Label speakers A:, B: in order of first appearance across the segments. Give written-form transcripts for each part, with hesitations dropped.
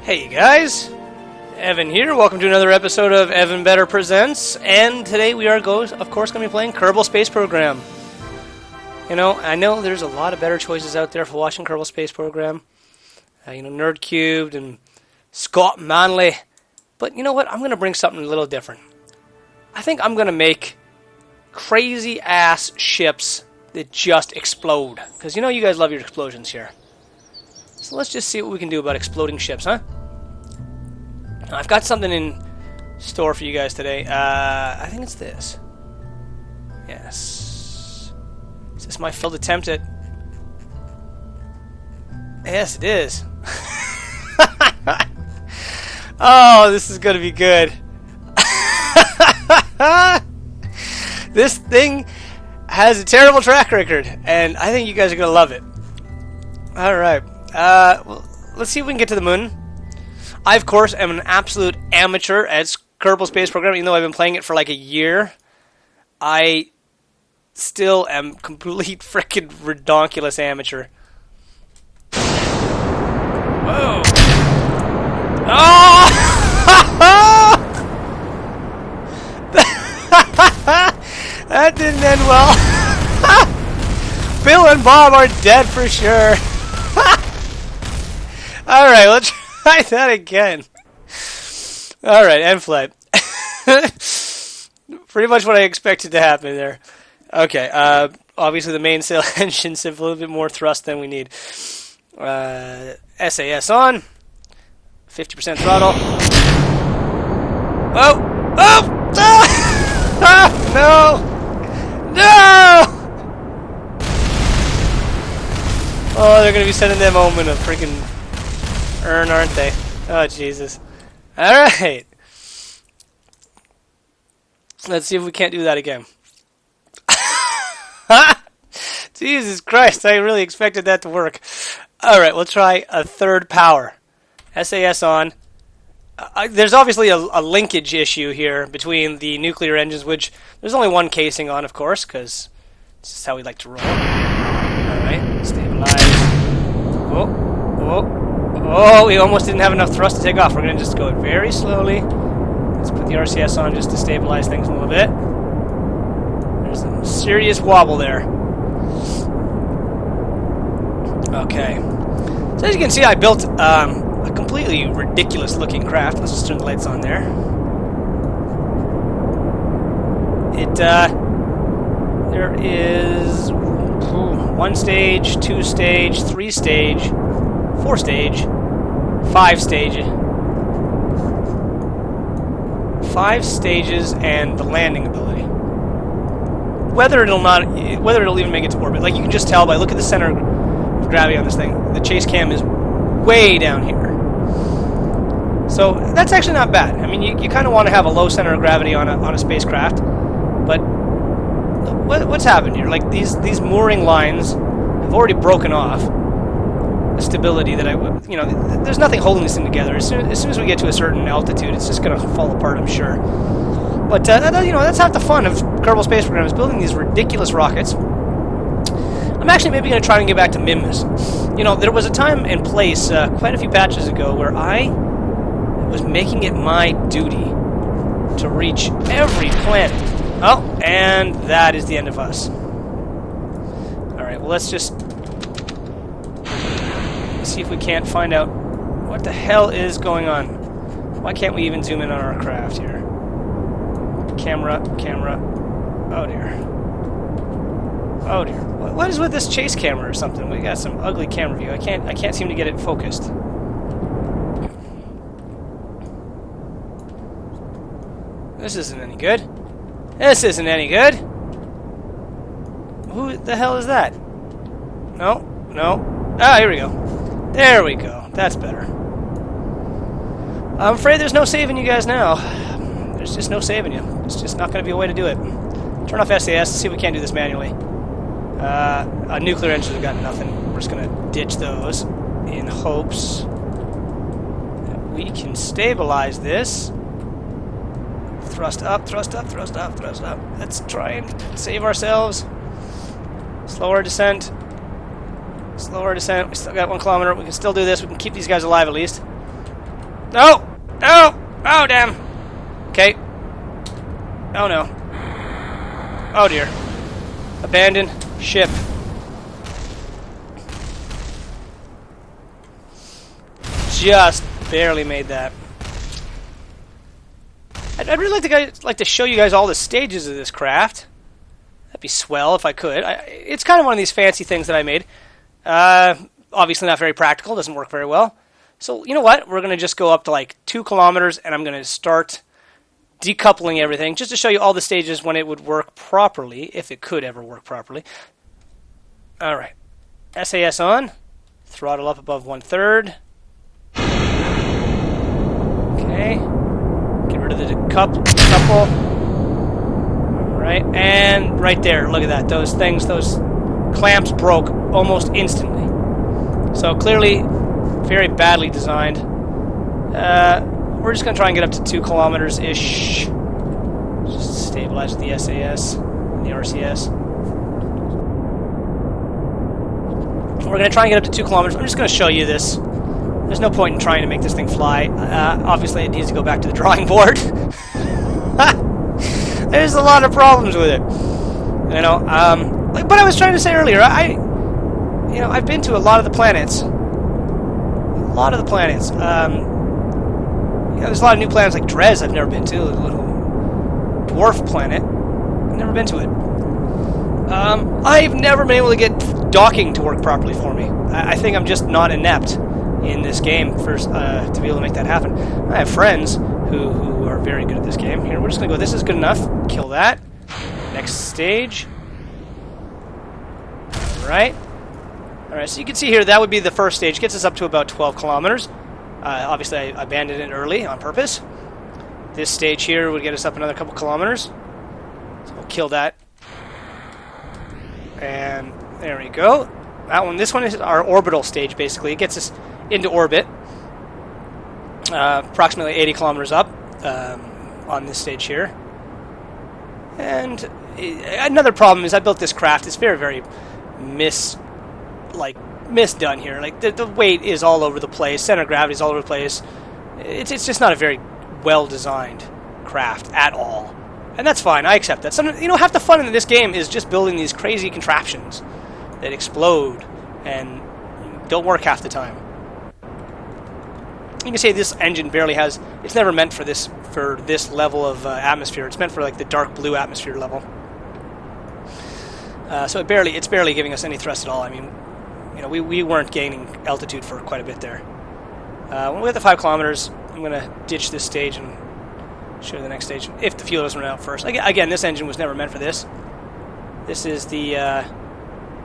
A: Hey guys, Evan here. Welcome to another episode of Evan Better Presents. And today we are, of course, going to be playing Kerbal Space Program. You know, I know there's a lot of better choices out there for watching Kerbal Space Program. Nerd Cubed and Scott Manley. But you know what? I'm going to bring something a little different. I think I'm going to make crazy ass ships that just explode. Because you know you guys love your explosions here. So let's just see what we can do about exploding ships, huh? I've got something in store for you guys today. I think it's this. Yes. Is this my failed attempt at... Yes, it is. Oh, this is going to be good. This thing has a terrible track record, and I think you guys are going to love it. Alright. Well, let's see if we can get to the moon. I, of course, am an absolute amateur at Kerbal Space Program, even though I've been playing it for like a year. I still am complete freaking redonkulous amateur. Whoa! Oh! That didn't end well. Bill and Bob are dead for sure. Alright, let's try that again. Alright, end flight. Pretty much what I expected to happen there. Okay, obviously the mainsail engines have a little bit more thrust than we need. SAS on. 50% throttle. Oh! Oh! Ah! No! No! Oh, they're going to be sending them home in a freaking urn, aren't they? Oh, Jesus. Alright. Let's see if we can't do that again. Jesus Christ, I really expected that to work. Alright, we'll try a third power. SAS on. There's obviously a linkage issue here between the nuclear engines, which there's only one casing on, of course, because this is how we like to roll. Alright, stabilize. Oh, oh. Oh, we almost didn't have enough thrust to take off. We're going to just go very slowly. Let's put the RCS on just to stabilize things a little bit. There's some serious wobble there. Okay. So as you can see, I built a completely ridiculous looking craft. Let's just turn the lights on there. There is 1 stage, 2 stage, 3 stage, 4 stage, 5 stage. 5 stages and the landing ability. Whether it'll even make it to orbit. Like you can just tell by look at the center of gravity on this thing. The chase cam is way down here. So that's actually not bad. I mean, you kind of want to have a low center of gravity on a spacecraft, but what's happened here? Like these mooring lines have already broken off the stability that there's nothing holding this thing together. As soon as we get to a certain altitude, it's just going to fall apart, I'm sure. But that's half the fun of Kerbal Space Program is building these ridiculous rockets. I'm actually maybe going to try and get back to MIMS. You know, there was a time and place quite a few patches ago where I was making it my duty to reach every planet. Oh, and that is the end of us. Alright, well let's just see if we can't find out what the hell is going on. Why can't we even zoom in on our craft here? Camera. Oh dear. Oh dear. What is with this chase camera or something? We got some ugly camera view. I can't seem to get it focused. This isn't any good. This isn't any good. Who the hell is that? No. Ah, here we go. There we go. That's better. I'm afraid there's no saving you guys now. There's just no saving you. It's just not going to be a way to do it. Turn off SAS. See if we can't do this manually. Nuclear engines have got nothing. We're just going to ditch those in hopes that we can stabilize this. Thrust up, thrust up, thrust up, thrust up. Let's try and save ourselves. Slower descent. Slower descent. We still got 1 kilometer. We can still do this. We can keep these guys alive at least. No! No! Oh, damn! Okay. Oh, no. Oh, dear. Abandon ship. Just barely made that. I'd really like to show you guys all the stages of this craft. That'd be swell if I could. It's kind of one of these fancy things that I made. Obviously not very practical. Doesn't work very well. So, you know what? We're going to just go up to like 2 kilometers, and I'm going to start decoupling everything, just to show you all the stages when it would work properly, if it could ever work properly. Alright. SAS on. Throttle up above 1/3. Okay. Get rid of the couple. Alright, and right there, look at that. Those clamps broke almost instantly. So clearly, very badly designed. We're just going to try and get up to 2 kilometers-ish. Just stabilize the SAS and the RCS. We're going to try and get up to 2 kilometers. I'm just going to show you this. There's no point in trying to make this thing fly. Obviously, it needs to go back to the drawing board. There's a lot of problems with it. You know, like what I was trying to say earlier, I've been to a lot of the planets. There's a lot of new planets like Drez I've never been to, a little dwarf planet. I've never been to it. I've never been able to get docking to work properly for me. I think I'm just not inept in this game to be able to make that happen. I have friends who are very good at this game. Here, we're just going to go, this is good enough. Kill that. Next stage. Alright. Alright, so you can see here, that would be the first stage. Gets us up to about 12 kilometers. Obviously, I abandoned it early on purpose. This stage here would get us up another couple kilometers. So we'll kill that. And there we go. This one is our orbital stage, basically. It gets us into orbit. Approximately 80 kilometers up on this stage here. And another problem is I built this craft. It's very, very misdone here. Like the weight is all over the place. Center of gravity is all over the place. It's just not a very well designed craft at all. And that's fine. I accept that. Half the fun in this game is just building these crazy contraptions that explode and don't work half the time. You can say this engine barely has. It's never meant for this level of atmosphere. It's meant for like the dark blue atmosphere level. So it's barely giving us any thrust at all. I mean, we weren't gaining altitude for quite a bit there. When we hit the 5 kilometers, I'm going to ditch this stage and show you the next stage. If the fuel doesn't run out first. Again, this engine was never meant for this. This is the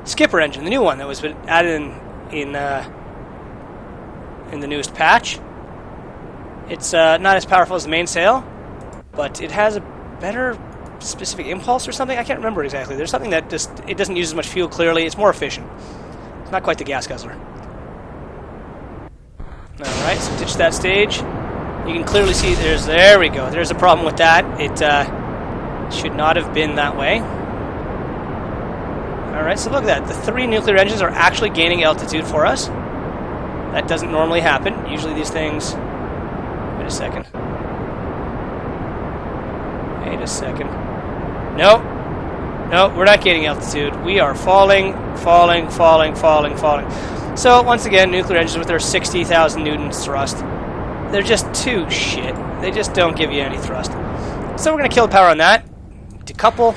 A: skipper engine, the new one that was added in the newest patch. It's not as powerful as the mainsail, but it has a better specific impulse or something. I can't remember exactly. There's something that it doesn't use as much fuel clearly. It's more efficient. It's not quite the gas guzzler. Alright, so ditch that stage. You can clearly see there we go. There's a problem with that. It should not have been that way. Alright, so look at that. The 3 nuclear engines are actually gaining altitude for us. That doesn't normally happen. Usually these things... Wait a second. No, we're not gaining altitude. We are falling. So, once again, nuclear engines with their 60,000 newtons thrust. They're just too shit. They just don't give you any thrust. So we're going to kill power on that. Decouple.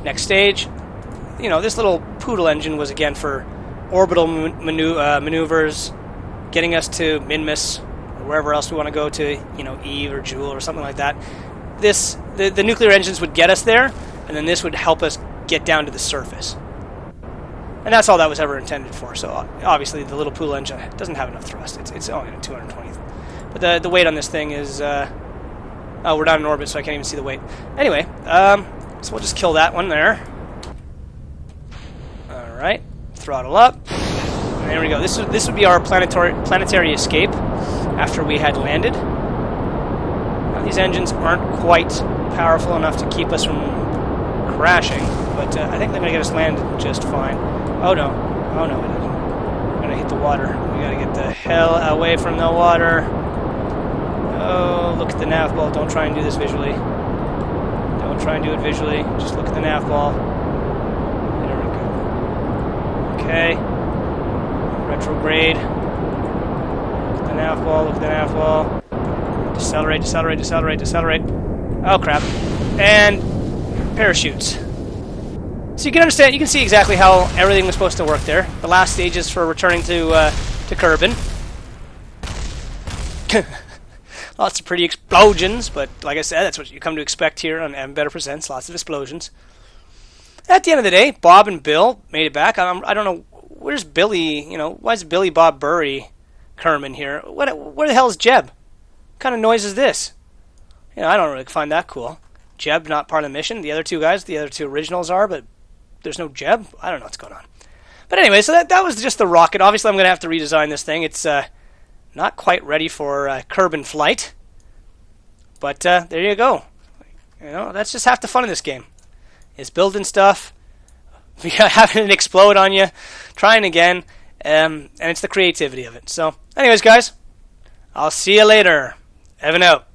A: Next stage. This little poodle engine was, again, for orbital maneuvers, getting us to Minmus, or wherever else we want to go to, Eve or Joule or something like that. The nuclear engines would get us there, and then this would help us get down to the surface. And that's all that was ever intended for. So obviously the little poodle engine doesn't have enough thrust. It's only 220. But the weight on this thing is... we're not in orbit, so I can't even see the weight. Anyway, so we'll just kill that one there. Alright, throttle up. And there we go. This would be our planetary escape after we had landed. Now, these engines aren't quite powerful enough to keep us from crashing, but I think they're going to get us landed just fine. Oh no, it isn't. We're going to gonna hit the water. We gotta get the hell away from the water. Oh, look at the nav ball. Don't try and do this visually. Don't try and do it visually. Just look at the nav ball. There we go. Okay. Retrograde. Look at the nav ball. Look at the nav ball. Decelerate, decelerate, decelerate, decelerate. Oh, crap. And parachutes. So you can understand, you can see exactly how everything was supposed to work there. The last stages for returning to Kerbal. Lots of pretty explosions, but like I said, that's what you come to expect here on Better Presents. Lots of explosions. At the end of the day, Bob and Bill made it back. I don't know, where's Billy? You know, why is Billy Bob Burry Kerman here? Where the hell is Jeb? What kind of noise is this? You know, I don't really find that cool. Jeb not part of the mission. The other two guys, the other two originals are, but there's no Jeb. I don't know what's going on. But anyway, so that was just the rocket. Obviously, I'm going to have to redesign this thing. It's not quite ready for Kerbal flight. But there you go. You know, that's just half the fun of this game. Is building stuff, having it explode on you, trying again, and it's the creativity of it. So, anyways, guys, I'll see you later. Evan out.